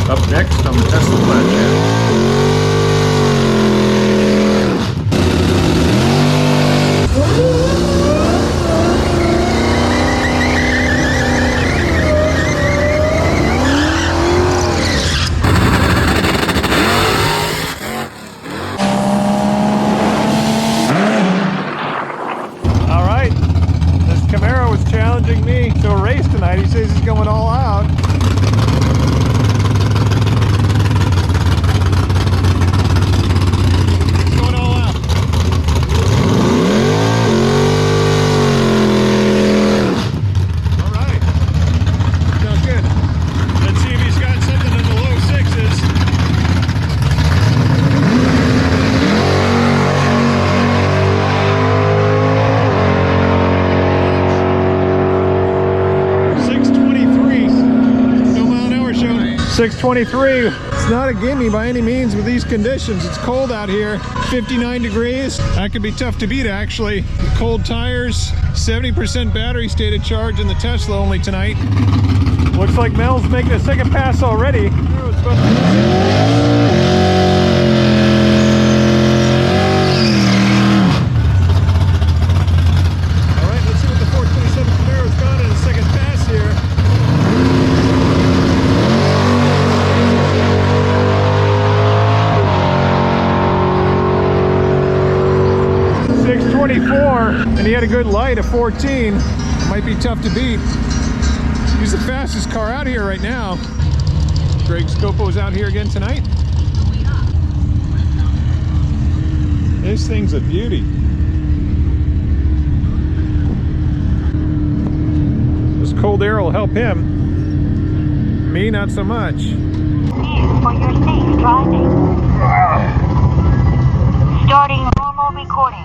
Up next on the Tesla Plaid channel. Alright, this Camaro is challenging me to a race tonight. He says he's going all out. .23. It's not a gimme by any means with these conditions. It's cold out here, 59 degrees. That could be tough to beat actually. Cold tires, 70% battery state of charge in the Tesla only tonight. Looks like Mel's making a second pass already. Alright, let's see what the 427 Camaro's got in a second pass here. 624, and he had a good light of 14. Might be tough to beat. He's the fastest car out here right now. Greg's COPO's out here again tonight. This thing's a beauty. This cold air will help him. Me, not so much. For your safe driving. Starting normal recording.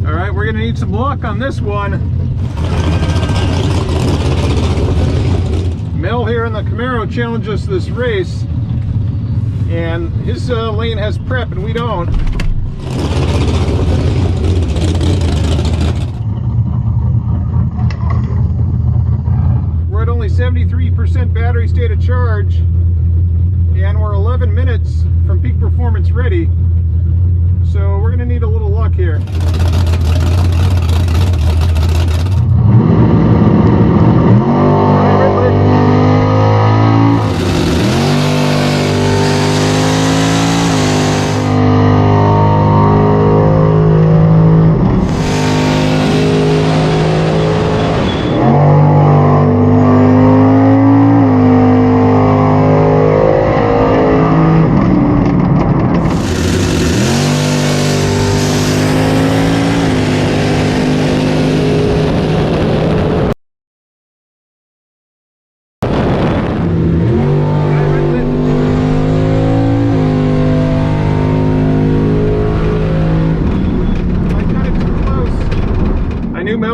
Alright, we're gonna need some luck on this one. Mel here in the Camaro challenged us this race, and his lane has prep and we don't. We're at only 73% battery state of charge, and we're 11 minutes from peak performance ready. So we're gonna need a little luck here.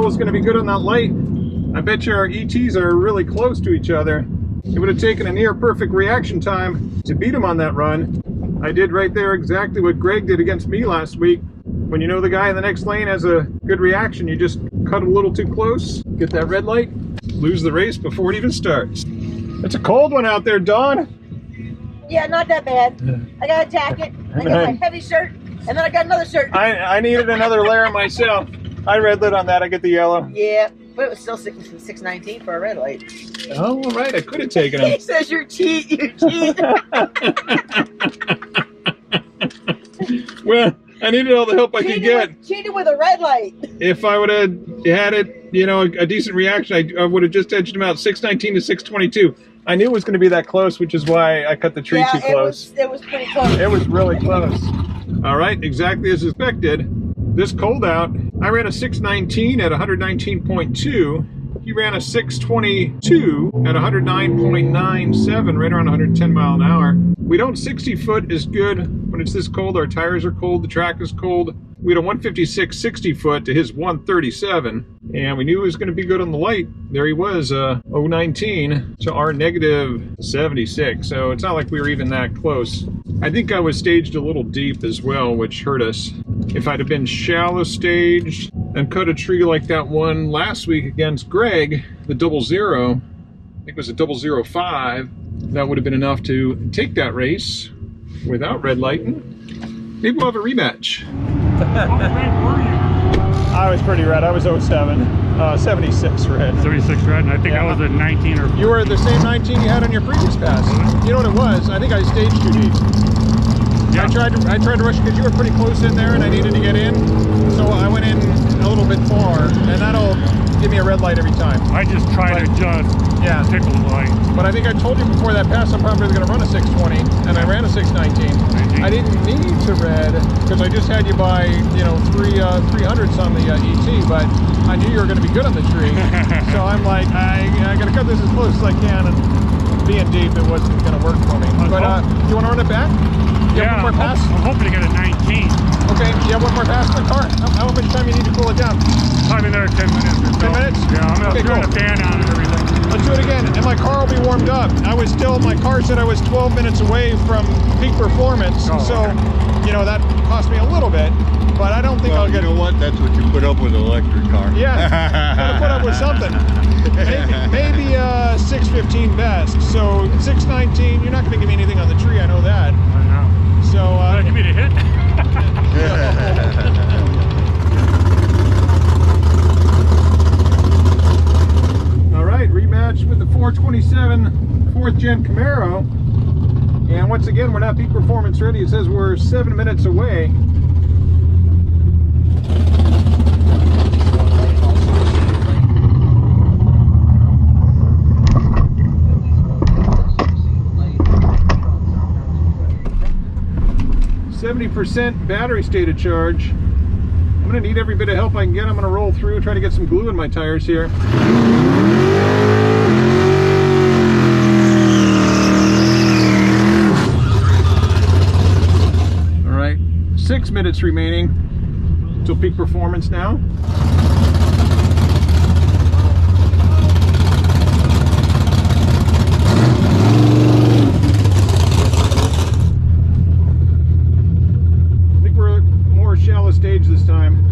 Was going to be good on that light. I bet you our ETs are really close to each other. It would have taken a near perfect reaction time to beat him on that run. I did right there exactly what Greg did against me last week. When you know the guy in the next lane has a good reaction, you just cut a little too close, get that red light, lose the race before it even starts. It's a cold one out there, Dawn. Yeah, not that bad. I got a jacket, I got my heavy shirt, and then I got another shirt. I needed another layer myself. I red lit on that, I get the yellow. Yeah, but it was still 619 for a red light. Oh, all right, I could have taken him. He says you're cheat, you cheat. Well, I needed all the help I could get. Cheated with a red light. If I would have had it, you know, a decent reaction, I would have just edged him out 619 to 622. I knew it was going to be that close, which is why I cut the tree too close. It was pretty close. It was really close. All right, exactly as expected. This cold out, I ran a 619 at 119.2. He ran a 622 at 109.97, right around 110 mile an hour. We don't 60 foot is good when it's this cold. Our tires are cold, the track is cold. We had a 156 60 foot to his 137, and we knew he was going to be good on the light. There he was, 019 to our negative 76. So it's not like we were even that close. I think I was staged a little deep as well, which hurt us. If I'd have been shallow staged and cut a tree like that one last week against Greg, the 00, I think it was a 005, that would have been enough to take that race without red lighting. Maybe we'll have a rematch. I was pretty red. I was 07. 76 red. 76 red, and I think I was a 19 or 4. You were the same 19 you had on your previous pass. You know what it was? I think I staged too deep. Yeah. I tried to rush because you were pretty close in there and I needed to get in. So I went in a little bit far, and that'll give me a red light every time. I just try to just tickle the light. But I think I told you before that pass I'm probably going to run a 620, and I ran a 619. I didn't need to red because I just had you by, you know, 300s on the ET, but I knew you were going to be good on the tree. So I'm like, I got to cut this as close as I can, and being deep, it wasn't going to work for me. But you want to run it back? You have one more pass? I'm hoping to get a 19. Okay, you have one more pass in the car? How much time you need to cool it down? I'm in there 10 minutes or so. 10 minutes? Yeah, I'm going to turn the fan on and everything. Let's do it again, and my car will be warmed up. My car said I was 12 minutes away from peak performance, so, you know, that cost me a little bit, but I don't think I'll get... You know what? That's what you put up with an electric car. Yeah, gotta put up with something. Maybe 615 best, so 619, you're not gonna give me anything on the tree, I know that. I know. So, give me the hit. All right, rematch with the 427 4th-Gen Camaro. And once again, we're not peak performance ready. It says we're 7 minutes away. %, battery state of charge. I'm gonna need every bit of help I can get. I'm gonna roll through, try to get some glue in my tires here. All right, 6 minutes remaining till peak performance now. Shallow stage this time.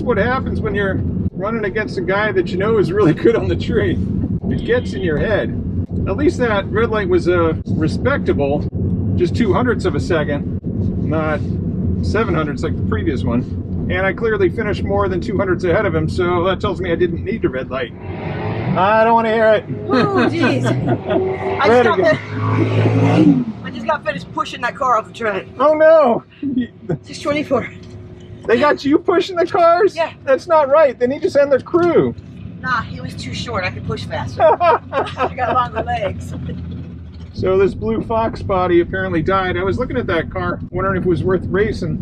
What happens when you're running against a guy that you know is really good on the tree. It gets in your head. At least that red light was respectable, just 200ths of a second, not 700ths like the previous one. And I clearly finished more than 200ths ahead of him, so that tells me I didn't need the red light. I don't want to hear it. Oh, jeez. I just got finished pushing that car off the track. Oh no! 624. They got you pushing the cars? Yeah. That's not right. They need to send their crew. Nah, he was too short. I could push faster. I got longer legs. So this blue Fox body apparently died. I was looking at that car, wondering if it was worth racing.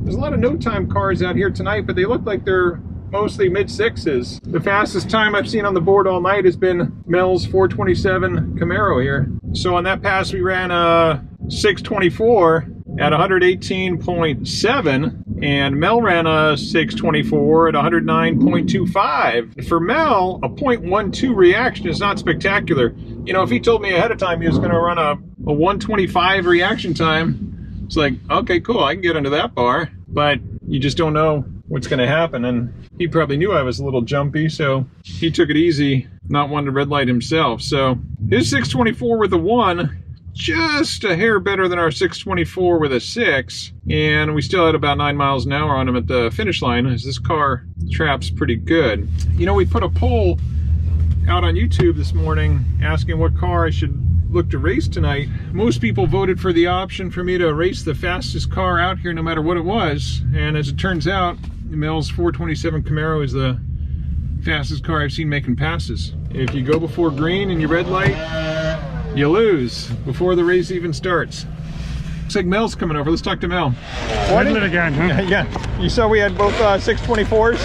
There's a lot of no-time cars out here tonight, but they look like they're mostly mid-6s. The fastest time I've seen on the board all night has been Mel's 427 Camaro here. So on that pass, we ran a 624 at 118.7. And Mel ran a 624 at 109.25. For Mel, a 0.12 reaction is not spectacular. You know, if he told me ahead of time he was going to run a 125 reaction time, it's like, okay, cool, I can get into that bar. But you just don't know what's going to happen. And he probably knew I was a little jumpy, so he took it easy, not wanting to red light himself. So his 624 with a 1, just a hair better than our 624 with a 6, and we still had about 9 miles an hour on him at the finish line, as this car traps pretty good. You know, we put a poll out on YouTube this morning asking what car I should look to race tonight. Most people voted for the option for me to race the fastest car out here no matter what it was, and as it turns out, Mel's 427 Camaro is the Fastest car I've seen making passes. If you go before green and you red light, you lose before the race even starts. Looks like Mel's coming over. Let's talk to Mel. Red lit again, huh? Yeah. You saw we had both 624s?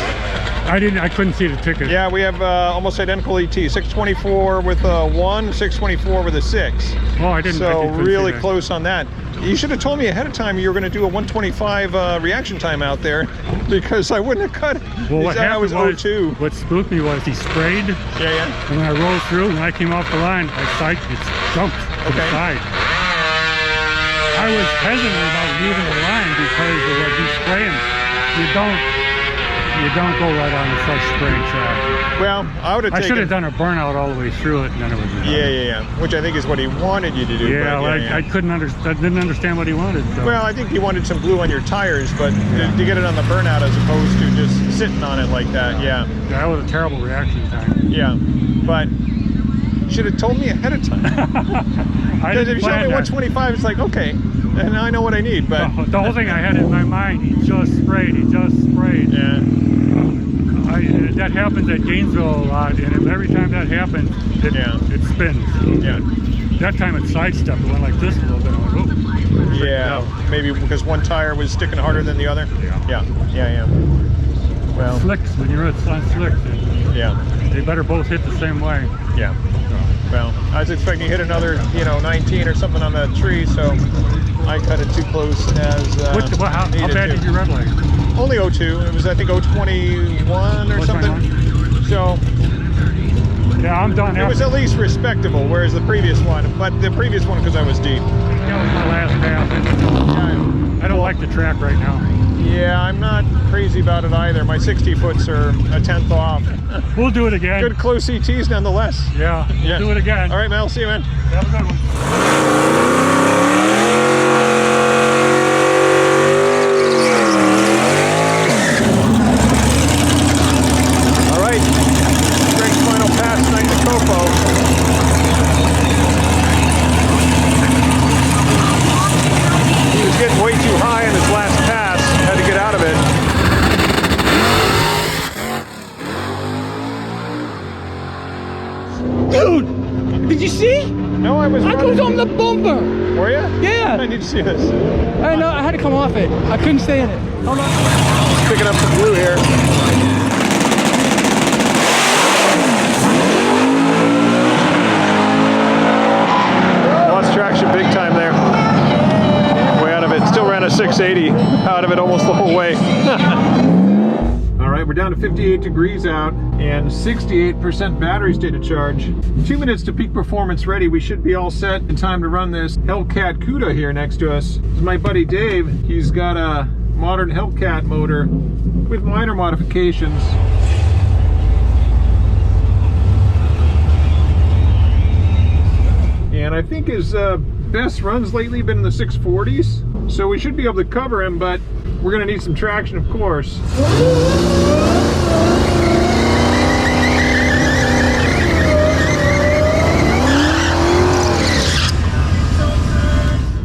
I couldn't see the ticket. Yeah, we have almost identical ET. 624 with a 1, 624 with a 6. Oh, I didn't. So couldn't really see that. close on that. You should have told me ahead of time you were going to do a 125 reaction time out there, because I wouldn't have cut it. Well, what happened was, 02. what spooked me was he sprayed, Yeah. and when I rolled through, when I came off the line, it jumped to the side. I was hesitant about leaving the line because of what he's spraying. You don't go right on the fresh spraying track. Well, I would have I taken... should have done a burnout all the way through it, and then it was done. Yeah. Which I think is what he wanted you to do. Yeah, but well, I couldn't understand. I didn't understand what he wanted. So. Well, I think he wanted some glue on your tires, but to get it on the burnout as opposed to just sitting on it like that, yeah. That was a terrible reaction time. Yeah, but you should have told me ahead of time. Because if you showed me 125, it's like, okay, and now I know what I need, but... The whole thing I had in my mind, he just sprayed. Yeah. That happens at Gainesville a lot, and every time that happens, it spins. Yeah. That time it sidestepped. It went like this a little bit. I went, oh. Yeah, maybe because one tire was sticking harder than the other? Yeah. Well... Slicks, when you're on slicks, they better both hit the same way. Yeah. Well, I was expecting to hit another, 19 or something on that tree, so I cut it too close as how bad did you red light? Only 02. It was, I think, 021 or something. So yeah, I'm done. It was at least respectable, whereas the previous one, but the previous one because I was deep. That was my last pass. I don't like the track right now. Yeah, I'm not crazy about it either. My 60-foots are a 10th off. We'll do it again. Good close ETs nonetheless. Yeah, we'll do it again. All right, Mel, see you, man. Have a good one. All right, Greg's final pass tonight to COPO. He was getting way too high in his last pass, had to get out of it. Dude, did you see? No, I was I was on the bumper. Were you? Yeah. I need to see this. I know, I had to come off it. I couldn't stay in it. Hold on. Picking up some glue here. Lost traction big time there. Way out of it. Still ran a 680 out of it almost the whole way. All right, we're down to 58 degrees out and 68% battery state of charge. 2 minutes to peak performance ready. We should be all set in time to run this Hellcat Cuda here next to us. This is my buddy Dave. He's got a modern Hellcat motor with minor modifications. And I think his best runs lately have been in the 640s. So we should be able to cover him, but we're gonna need some traction, of course.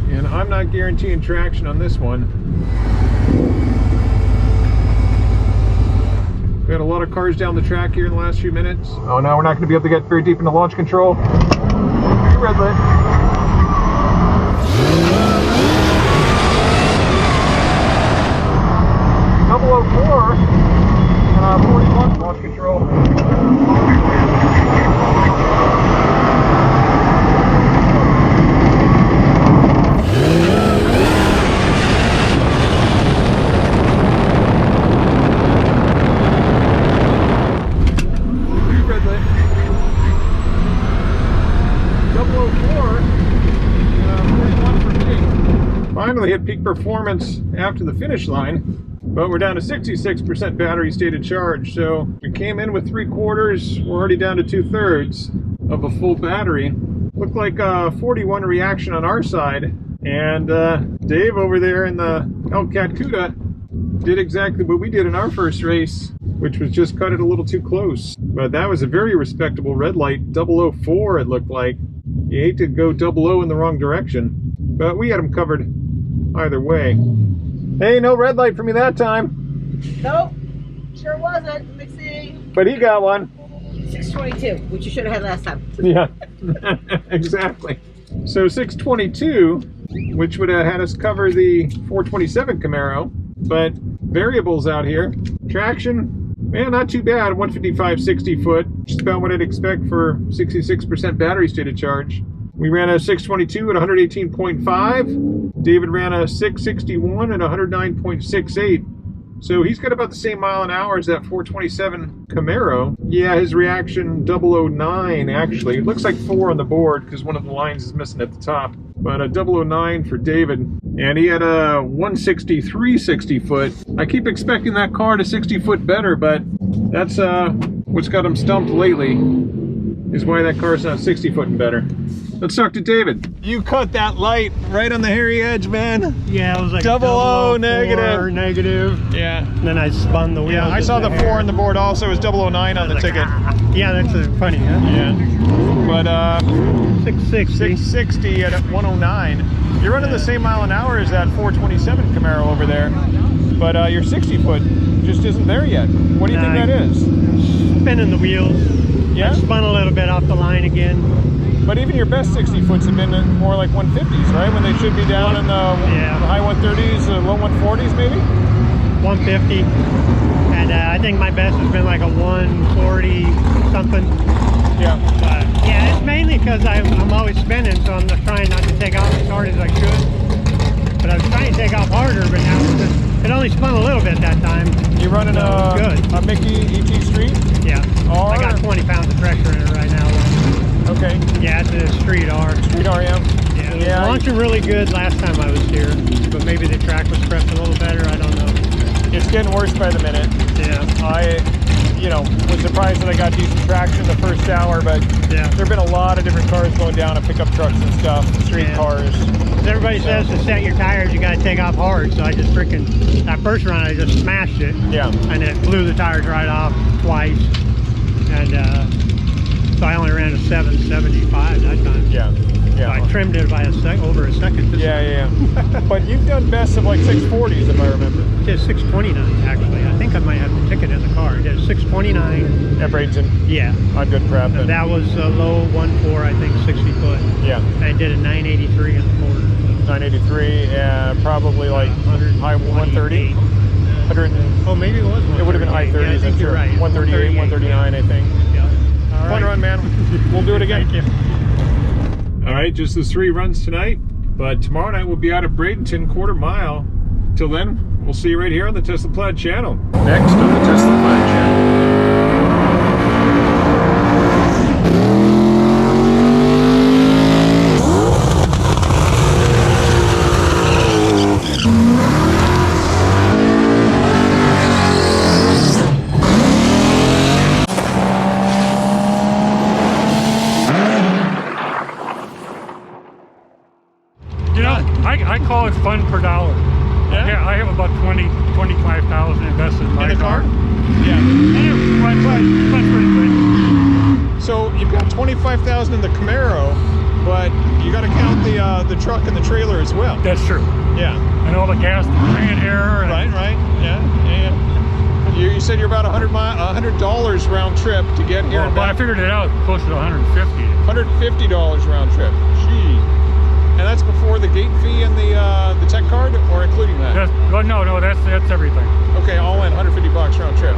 And I'm not guaranteeing traction on this one. We had a lot of cars down the track here in the last few minutes. Oh no, we're not gonna be able to get very deep into launch control. Red lit. 004 and 41 launch control. Red lit. 004 41 for peak. Finally hit peak performance after the finish line. But we're down to 66% battery state of charge, so we came in with 3/4, we're already down to 2/3 of a full battery. Looked like a 41 reaction on our side, and Dave over there in the Hellcat Cuda did exactly what we did in our first race, which was just cut it a little too close. But that was a very respectable red light, 004 it looked like. You hate to go 00 in the wrong direction, but we had them covered either way. Hey, no red light for me that time. Nope, sure wasn't. Let me see. But he got one. 622, which you should have had last time. Yeah, exactly. So 622, which would have had us cover the 427 Camaro, but variables out here. Traction, man, not too bad. 155 60 foot, just about what I'd expect for 66% battery state of charge. We ran a 622 at 118.5. David ran a 661 at 109.68. So he's got about the same mile an hour as that 427 Camaro. Yeah, his reaction 009 actually. It looks like 4 on the board because one of the lines is missing at the top. But a 009 for David. And he had a 163 60 foot. I keep expecting that car to 60 foot better, but that's what's got him stumped lately, is why that car's not 60 foot and better. Let's talk to David. You cut that light right on the hairy edge, man. Yeah, it was like 00 negative. Negative. Yeah. Then I spun the wheel. Yeah, I saw the 4 on the board also. It was 009 on the ticket. Yeah, that's funny, huh? Yeah. But 660. 660 at 109. You're running the same mile an hour as that 427 Camaro over there. But your 60 foot just isn't there yet. What do you think that is? Spinning the wheels. Yeah? I spun a little bit off the line again. But even your best 60 foots have been more like 150s, right? When they should be down in the high 130s, low 140s maybe? 150. And I think my best has been like a 140 something. Yeah. But yeah, it's mainly because I'm always spinning, so I'm just trying not to take off as hard as I should. But I was trying to take off harder, but now it only spun a little bit that time. You running a Mickey ET Street? Yeah. I got 20 pounds of pressure in it right now. Okay. Yeah, it's a Street R. Street R, yeah. Yeah, it was launching really good last time I was here, but maybe the track was prepped a little better, I don't know. It's getting worse by the minute. Yeah. I was surprised that I got decent traction the first hour, but yeah, there have been a lot of different cars going down and pickup trucks and stuff, street cars. Everybody says to set your tires, you got to take off hard, so I just that first run, I just smashed it. Yeah. And it blew the tires right off twice. And, so I only ran a 775 that time. Yeah, yeah. So I trimmed it by over a second. Yeah. But you've done best of like 640s, if I remember. I did 629 actually. I think I might have the ticket in the car. I did 629 at Bradenton. Yeah. On good prep. And that was a low 1.4, I think, 60 foot. Yeah. I did a 983 in the quarter. 983, probably like high 130. 100. Oh, maybe it was. It would have been high 30s. Yeah, I think you're right. 138, 139, I think. Fun run, man. We'll do it again. Thank you. All right, just the 3 runs tonight, but tomorrow night we'll be out of Bradenton, quarter mile. Till then, we'll see you right here on the Tesla Plaid channel. Next on the Tesla Plaid channel. I call it fun per dollar. Yeah? I have about 25,000 invested in my car. Yeah. And it's pretty good. So you've got 25,000 in the Camaro, but you got to count the truck and the trailer as well. That's true. Yeah. And all the gas and air. Right. Yeah. You said you're about $100 round trip to get here. Well, I figured it out closer to $150. $150 round trip. Gee. And that's before the gate fee and the tech card, or including that? No, that's everything. Okay, all in, $150 round trip.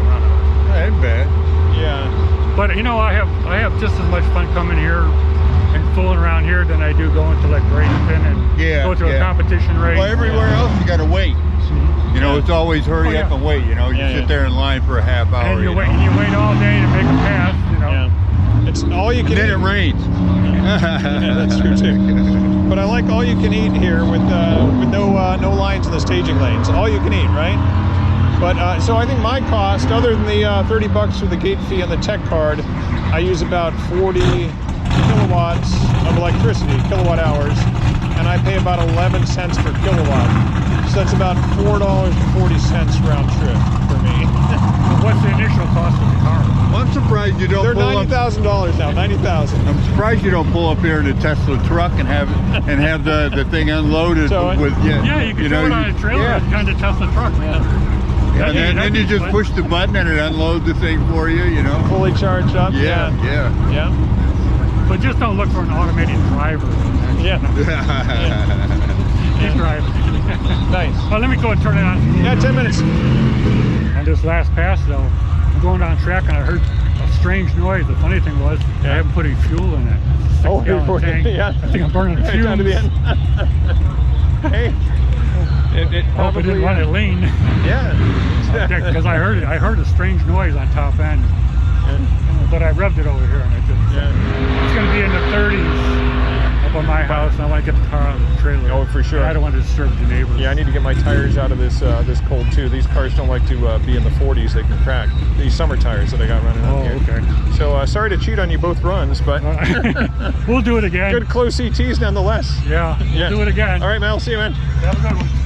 That ain't bad. Yeah. But I have just as much fun coming here and fooling around here than I do going to like Bradenton and go to a competition race. Well, everywhere else you got to wait. You know, it's always hurry up and wait. You know, you sit there in line for a half hour. And you wait all day to make a pass. You know. Yeah. It's all you can. Then eat. it rains. Yeah, that's true too. But I like all you can eat here with no lines in the staging lanes. All you can eat, right? But so I think my cost, other than the $30 for the gate fee and the tech card, I use about 40 kilowatts of electricity, kilowatt hours, and I pay about 11 cents per kilowatt. So that's about $4.40 round trip for me. What's the initial cost of the car? Well, I'm surprised you don't. They're $90,000 now. $90,000. I'm surprised you don't pull up here in a Tesla truck and have the thing unloaded So, with Yeah, you can throw it on a trailer and kind of Tesla truck. Yeah. And then you just push the button and it unloads the thing for you, you know. Fully charged up. Yeah. But just don't look for an automated driver. Yeah. Keep driving. Nice. Well, let me go and turn it on. Yeah, 10 minutes. On this last pass, though, I'm going down track and I heard a strange noise. The funny thing was, I haven't put any fuel in it. Oh, tank. yeah. I think I'm burning Right fumes. down to the end. Hey. It Hope I didn't run it lean. Yeah. Because I heard a strange noise on top end. But I revved it over here and it didn't. It's going to be in the 30s up on my house, and I want to get the car out of the trailer. Oh, for sure. I don't want to disturb the neighbors. Yeah, I need to get my tires out of this this cold too. These cars don't like to be in the 40s; they can crack. These summer tires that I got running on here. Okay. So sorry to cheat on you both runs, but we'll do it again. good close CTs nonetheless. Yeah, we'll do it again. All right, Mel. See you, man. Have a good one.